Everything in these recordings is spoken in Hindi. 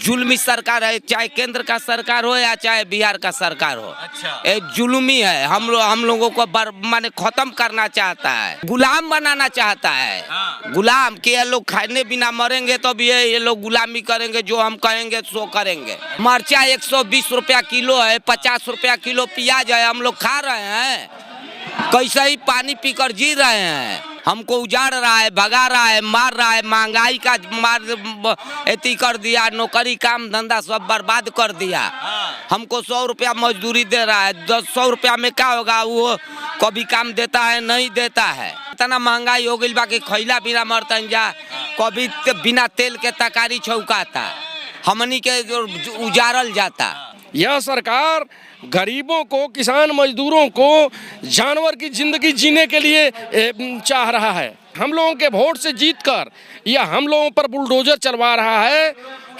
जुल्मी सरकार है, चाहे केंद्र का सरकार हो या चाहे बिहार का सरकार हो। अच्छा। ये जुल्मी है, हम लोगों को माने खत्म करना चाहता है, गुलाम बनाना चाहता है। हाँ। गुलाम कि ये लोग खाने बिना मरेंगे तो भी ये लोग गुलामी करेंगे, जो हम कहेंगे सो करेंगे। मरचा 120 रुपया किलो है, 50 रुपया किलो प्याज है, हम लोग खा रहे हैं, कैसे ही पानी पीकर जी रहे हैं। हमको उजाड़ रहा है, भगा रहा है, मार रहा है, महंगाई का मार एती कर दिया, नौकरी काम धंधा सब बर्बाद कर दिया। हमको 100 रुपया मजदूरी दे रहा है, 100 रुपया में क्या होगा, वो कभी काम देता है नहीं देता है। इतना महंगाई हो गई बाकी खैला बिना मरतन जा, कभी बिना तेल के तरकारी छौकाता, हमनी के उजाड़ल जाता। यह सरकार गरीबों को, किसान मजदूरों को जानवर की जिंदगी जीने के लिए चाह रहा है। हम लोगों के वोट से जीतकर यह हम लोगों पर बुलडोजर चलवा रहा है,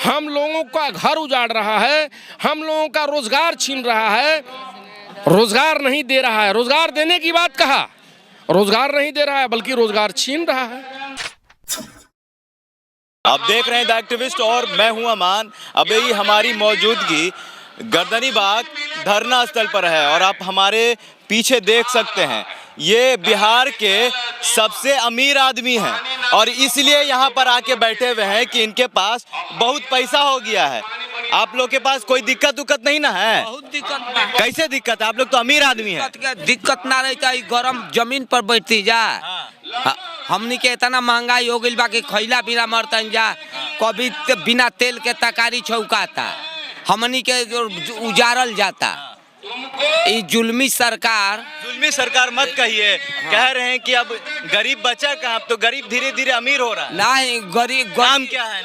हम लोगों का घर उजाड़ रहा है, हम लोगों का रोजगार छीन रहा है, रोजगार नहीं दे रहा है। रोजगार देने की बात कहा, रोजगार नहीं दे रहा है बल्कि रोजगार छीन रहा है। आप देख रहे हैं द एक्टिविस्ट और मैं हूं अमान। अभी हमारी मौजूदगी गर्दनीबाग धरना स्थल पर है और आप हमारे पीछे देख सकते हैं, ये बिहार के सबसे अमीर आदमी हैं और इसलिए यहाँ पर आके बैठे हुए हैं कि इनके पास बहुत पैसा हो गया है। आप लोग के पास कोई दिक्कत उक्कत नहीं ना है? बहुत दिक्कत बा। कैसे दिक्कत? आप लोग तो अमीर आदमी हैं। दिक्कत ना रहता, गरम जमीन पर बैठती जा। हमनी के इतना महंगाई हो गई बाकी खैला बिना मरतन जा, कभी बिना तेल के तरकारी छौकाता, हमनी के उजाड़ल जाता। ये जुल्मी सरकार मत कहिए। कह रहे हैं कि अब गरीब बचा कहाँ, अब तो गरीब धीरे धीरे अमीर हो रहा है। नहीं, गरीब नाम क्या है?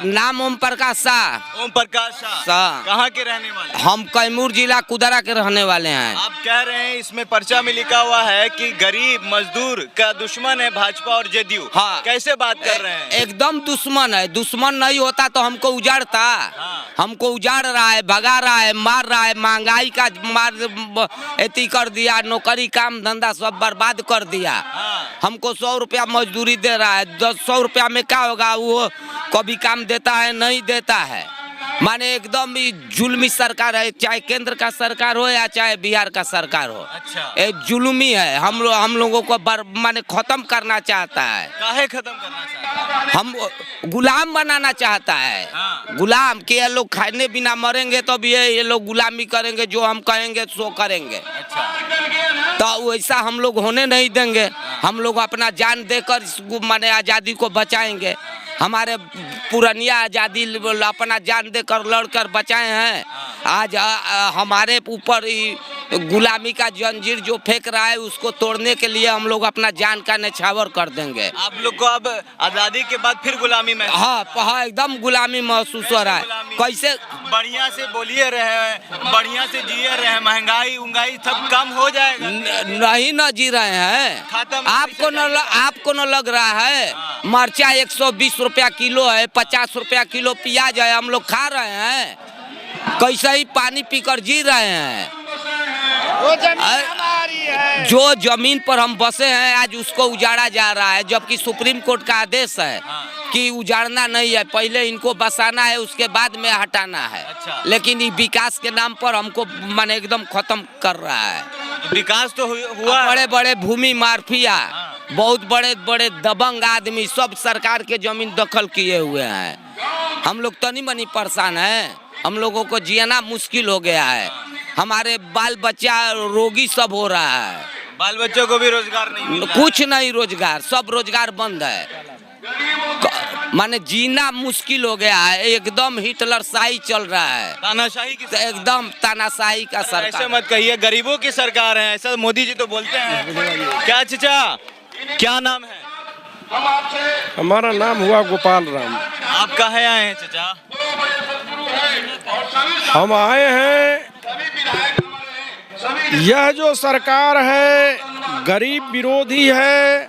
नाम ओम प्रकाश शाह। ओम प्रकाश शाह कहाँ के रहने वाले? हम कैमूर जिला कुदरा के रहने वाले हैं। आप कह रहे हैं इसमें पर्चा में लिखा हुआ है कि गरीब मजदूर का दुश्मन है भाजपा और जेडीयू। हाँ। कैसे बात कर रहे हैं? एकदम दुश्मन है। दुश्मन नहीं होता तो हमको उजाड़ता। हमको उजाड़ रहा है, भगा रहा है, मार रहा है, महंगाई का मार एती कर दिया, नौकरी काम धंधा सब बर्बाद कर दिया। हमको 100 रुपया मजदूरी दे रहा है, 100 रुपया में क्या होगा, वो कभी काम देता है नहीं देता है। माने एकदम जुल्मी सरकार है, चाहे केंद्र का सरकार हो या चाहे बिहार का सरकार हो। अच्छा। ये जुल्मी है, हम लोगों को माने खत्म करना चाहता है। काहे खत्म करना चाहता है? हम गुलाम बनाना चाहता है। गुलाम कि ये लोग खाने बिना मरेंगे तो भी ये लोग गुलामी करेंगे, जो हम कहेंगे सो करेंगे। अच्छा। तो वैसा हम लोग होने नहीं देंगे। हम लोग अपना जान देकर इस माने आज़ादी को बचाएंगे। हमारे पुरानिया आज़ादी अपना जान देकर लड़कर बचाए हैं। आज हमारे ऊपर गुलामी का जंजीर जो फेंक रहा है उसको तोड़ने के लिए हम लोग अपना जान का न्यौछावर कर देंगे। आप लोग को अब आज़ादी के बाद फिर गुलामी महसूस? हाँ, एकदम गुलामी महसूस हो रहा है। कैसे? बढ़िया से बोलिए रहे, बढ़िया से जिए रहे, महंगाई उंगाई सब कम हो जाएगा। नहीं न जी रहे हैं। आपको न लग रहा है? मरचा 120 रुपया किलो है, 50 रुपया किलो प्याज है, हम लोग खा रहे हैं, कैसे ही पानी पीकर जी रहे हैं। वो जमीन हमारी है। जो जमीन पर हम बसे हैं आज उसको उजाड़ा जा रहा है, जबकि सुप्रीम कोर्ट का आदेश है कि उजाड़ना नहीं है, पहले इनको बसाना है उसके बाद में हटाना है। अच्छा। लेकिन ये विकास के नाम पर हमको माने एकदम खत्म कर रहा है। विकास तो हुआ। बड़े बड़े भूमि माफिया, बहुत बड़े बड़े दबंग आदमी सब सरकार के जमीन दखल किए हुए हैं। हम लोग तनी मनी परेशान हैं, हम लोगों को जीना मुश्किल हो गया है। हमारे बाल बच्चा रोगी सब हो रहा है। बाल बच्चों को भी रोजगार नहीं मिल रहा है। कुछ नहीं रोजगार, सब रोजगार बंद है। माने जीना मुश्किल हो गया है, एकदम हिटलर शाही चल रहा है, तानाशाही की एकदम तानाशाही का सरकार। ऐसे मत कहिए, गरीबों की सरकार है, ऐसा मोदी जी तो बोलते हैं। क्या चाचा, क्या नाम है? हमारा नाम हुआ गोपाल राम। आप कहाँ आए हैं चाचा? हम आए हैं, यह जो सरकार है गरीब विरोधी है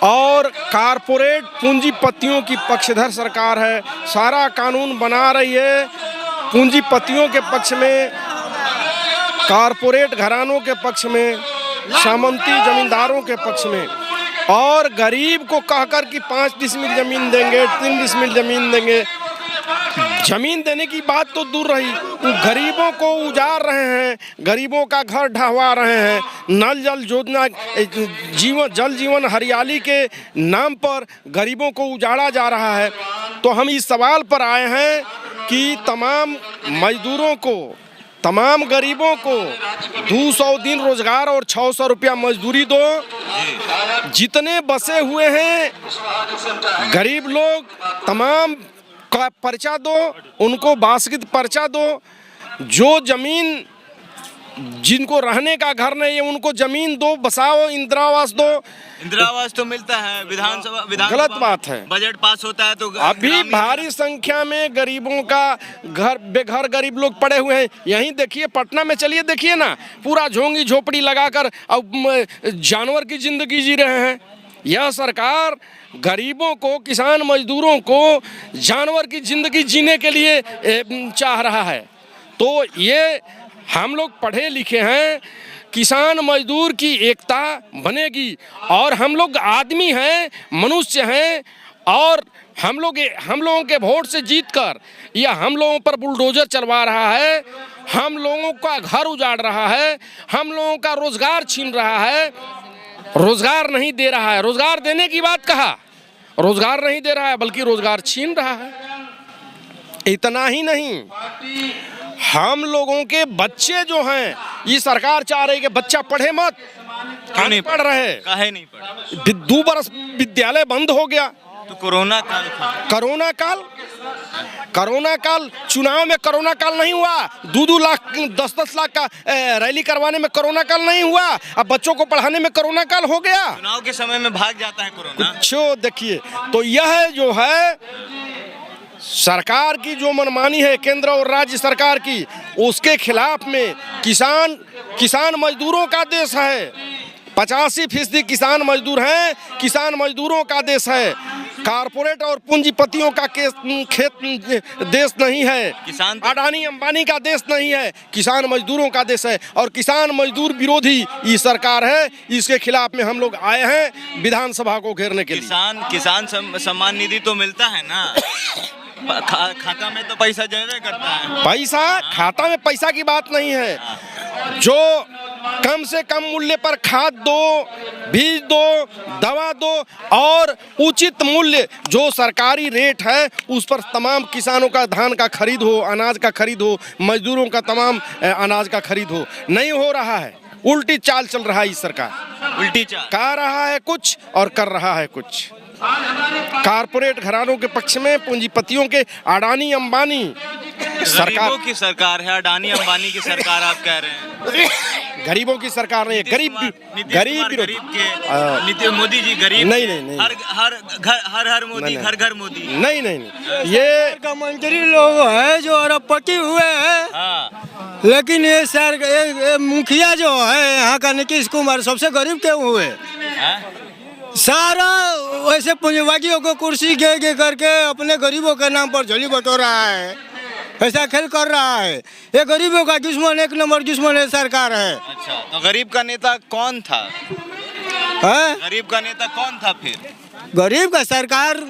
और कारपोरेट पूंजीपतियों की पक्षधर सरकार है। सारा कानून बना रही है पूंजीपतियों के पक्ष में, कारपोरेट घरानों के पक्ष में, सामंती जमींदारों के पक्ष में, और गरीब को कहकर कि 5 डिसमिल जमीन देंगे, 3 डिसमिल जमीन देंगे। जमीन देने की बात तो दूर रही, गरीबों को उजाड़ रहे हैं, गरीबों का घर ढहवा रहे हैं। नल जल योजना, जल जीवन हरियाली के नाम पर गरीबों को उजाड़ा जा रहा है। तो हम इस सवाल पर आए हैं कि तमाम मजदूरों को, तमाम गरीबों को 200 दिन रोजगार और 600 रुपया मजदूरी दो। जितने बसे हुए हैं गरीब लोग, तमाम का पर्चा दो, उनको बासगित पर्चा दो। जो जमीन, जिनको रहने का घर नहीं है उनको जमीन दो, बसाओ, इंदिरा आवास दो। इंदिरा आवास तो मिलता है, विधानसभा गलत बात है। बजट पास होता है तो अभी भारी संख्या में गरीबों का घर बेघर गरीब लोग पड़े हुए हैं। यहीं देखिए, पटना में चलिए देखिए ना, पूरा झोंगी झोपड़ी लगाकर अब जानवर की जिंदगी जी रहे हैं। यह सरकार गरीबों को, किसान मजदूरों को जानवर की जिंदगी जीने के लिए चाह रहा है। तो ये हम लोग पढ़े लिखे हैं, किसान मजदूर की एकता बनेगी। और हम लोग आदमी हैं, मनुष्य हैं, और हम लोगों के वोट से जीतकर यह हम लोगों पर बुलडोजर चलवा रहा है, हम लोगों का घर उजाड़ रहा है, हम लोगों का रोजगार छीन रहा है, रोजगार नहीं दे रहा है। रोजगार देने की बात कहा, रोजगार नहीं दे रहा है बल्कि रोजगार छीन रहा है। इतना ही नहीं, हम लोगों के बच्चे जो हैं, ये सरकार चाह रही है कि बच्चा पढ़े मत। क्यों नहीं पढ़ रहे? काहे नहीं पढ़? 2 बरस विद्यालय बंद हो गया। तो कोरोना काल था। कोरोना काल, चुनाव में कोरोना काल नहीं हुआ। 2-2 लाख 10-10 लाख का रैली करवाने में कोरोना काल नहीं हुआ। अब बच्चों को पढ़ाने में कोरोना काल हो गया। चुनाव के समय में भाग जाता है कोरोना। कुछ देखिए, तो यह जो है सरकार की जो मनमानी है, केंद्र और राज्य सरकार की, उसके खिलाफ में किसान मजदूरों का देश है। 85% किसान मजदूर हैं, किसान मजदूरों का देश है। कारपोरेट और पूंजीपतियों का देश नहीं है, अडानी अंबानी का देश नहीं है, किसान मजदूरों का देश है। और किसान मजदूर विरोधी ये सरकार है, इसके खिलाफ में हम लोग आए हैं विधानसभा को घेरने के लिए। किसान सम्मान निधि तो मिलता है ना, खाता में तो पैसा जाने करता है। पैसा, खाता में पैसा की बात नहीं है। जो कम से कम मूल्य पर खाद दो, बीज दो, दवा दो, और उचित मूल्य जो सरकारी रेट है उस पर तमाम किसानों का धान का खरीद हो, अनाज का खरीद हो, मजदूरों का तमाम अनाज का खरीद हो। नहीं हो रहा है, उल्टी चाल चल रहा है। इस सरकार उल्टी चाल कह रहा है कुछ और कर रहा है कुछ। कारपोरेट घरानों के पक्ष में, पूंजीपतियों के, अडानी अंबानी सरकार की सरकार है। अडानी अंबानी की सरकार आप कह रहे हैं। गरीबों की सरकार नहीं है, गरीब के मोदी जी गरीब नहीं हर मोदी, घर मोदी नहीं, ये का मंत्री लोग है जो अरबपति हुए हैं। हाँ। लेकिन ये मुखिया जो है यहाँ का नीतीश कुमार सबसे गरीब क्यों हुए? सारा वैसे पूंजीवादियों को कुर्सी गे करके अपने गरीबों के नाम पर झोली बटोर रहा है, ऐसा खेल कर रहा है। ये गरीबों का दुश्मन, 1 नंबर दुश्मन है सरकार है। अच्छा, तो गरीब का नेता कौन था? गरीब का नेता कौन था फिर? गरीब का सरकार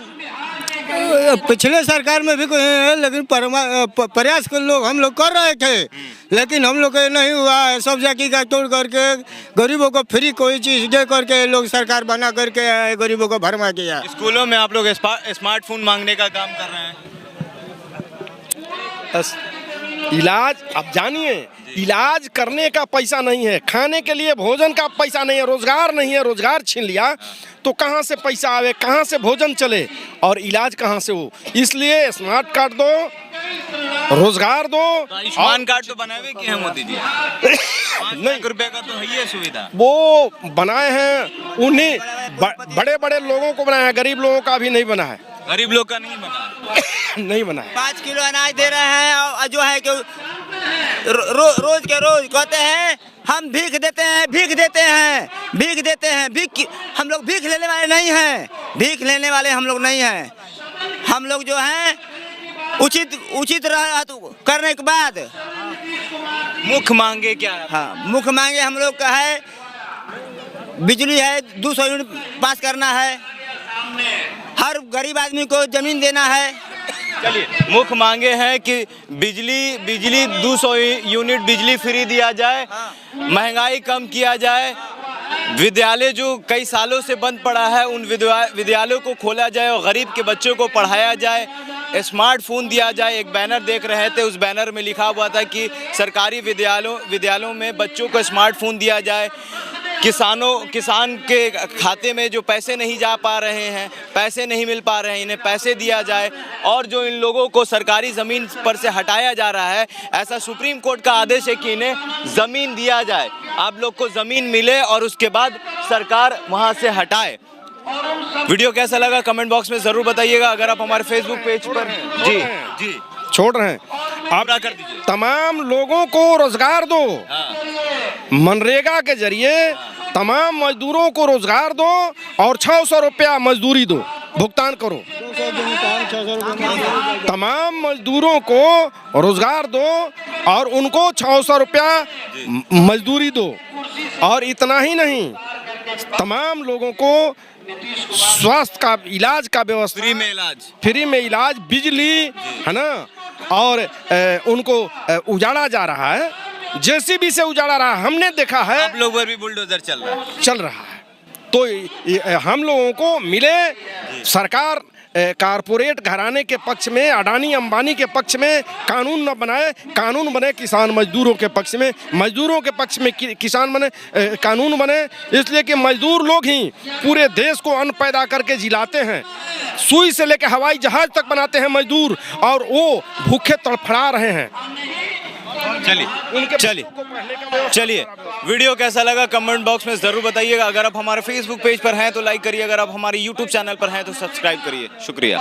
पिछले सरकार में भी कोई है, लेकिन प्रयास हम लोग कर रहे थे, लेकिन हम लोग नहीं हुआ है। सब जाति का तोड़ करके गरीबों को फ्री कोई चीज दे करके लोग सरकार बना करके गरीबों को भरमा दिया। स्कूलों में आप लोग स्मार्टफोन मांगने का काम कर रहे हैं। इलाज, अब जानिए, इलाज करने का पैसा नहीं है, खाने के लिए भोजन का पैसा नहीं है, रोजगार नहीं है। रोजगार छीन लिया तो कहाँ से पैसा आवे, कहाँ से भोजन चले और इलाज कहाँ से हो? इसलिए स्मार्ट कार्ड दो, रोजगार दो। आयुष्मान कार्ड तो बनाए कि हैं मोदी जी? नहीं, रुपए का तो है ये सुविधा। वो बनाए हैं, उन्हीं बड़े बड़े लोगों को बनाया है, गरीब लोगों का भी नहीं बना है। गरीब लोग का नहीं बना नहीं बना है। 5 किलो अनाज दे रहे हैं, और जो है कि रोज के रोज कहते हैं हम भीख देते हैं, भीख देते हैं, भीख देते हैं। भीख हम लोग भीख लेने वाले नहीं हैं, भीख लेने वाले हम लोग नहीं हैं। हम लोग जो हैं उचित करने के बाद मुख्य मांगे क्या है? हाँ, मुख्य मांगे हम लोग का है, बिजली है, 200 यूनिट पास करना है, हर गरीब आदमी को जमीन देना है, चलिए, मुख्य मांगे हैं कि बिजली 200 यूनिट बिजली फ्री दिया जाए, महंगाई कम किया जाए, विद्यालय जो कई सालों से बंद पड़ा है उन विद्यालयों को खोला जाए और गरीब के बच्चों को पढ़ाया जाए, स्मार्टफोन दिया जाए। एक बैनर देख रहे थे, उस बैनर में लिखा हुआ था कि सरकारी विद्यालयों में बच्चों को स्मार्टफोन दिया जाए। किसान के खाते में जो पैसे नहीं जा पा रहे हैं, पैसे नहीं मिल पा रहे हैं, इन्हें पैसे दिया जाए। और जो इन लोगों को सरकारी ज़मीन पर से हटाया जा रहा है, ऐसा सुप्रीम कोर्ट का आदेश है कि इन्हें ज़मीन दिया जाए, आप लोग को ज़मीन मिले और उसके बाद सरकार वहाँ से हटाए। वीडियो कैसा लगा कमेंट बॉक्स में ज़रूर बताइएगा। अगर आप हमारे फेसबुक पेज पर जी छोड़ रहे हैं, आप कर दीजिए। तमाम लोगों को रोजगार दो, मनरेगा के जरिए तमाम मजदूरों को रोजगार दो और 600 रुपया मजदूरी दो, भुगतान करो। तमाम मजदूरों को रोजगार दो और उनको 600 रुपया मजदूरी दो। और इतना ही नहीं, तमाम लोगों को स्वास्थ्य का इलाज का व्यवस्था, फ्री में इलाज, बिजली, है ना, और उनको उजाड़ा जा रहा है, जेसीबी से उजाड़ा रहा है, हमने देखा है। आप लोगों पर भी बुलडोजर चल रहा है। तो हम लोगों को मिले, सरकार कारपोरेट घराने के पक्ष में, अडानी अंबानी के पक्ष में कानून न बनाए, कानून बने किसान मजदूरों के पक्ष में, मजदूरों के पक्ष में किसान बने, कानून बने। इसलिए कि मजदूर लोग ही पूरे देश को अन्न पैदा करके जिलाते हैं। सुई से लेकर हवाई जहाज तक बनाते हैं मजदूर, और वो भूखे तड़फड़ा रहे हैं। चलिए, वीडियो कैसा लगा कमेंट बॉक्स में ज़रूर बताइएगा। अगर आप हमारे फेसबुक पेज पर हैं तो लाइक करिए, अगर आप हमारे यूट्यूब चैनल पर हैं तो सब्सक्राइब करिए। शुक्रिया।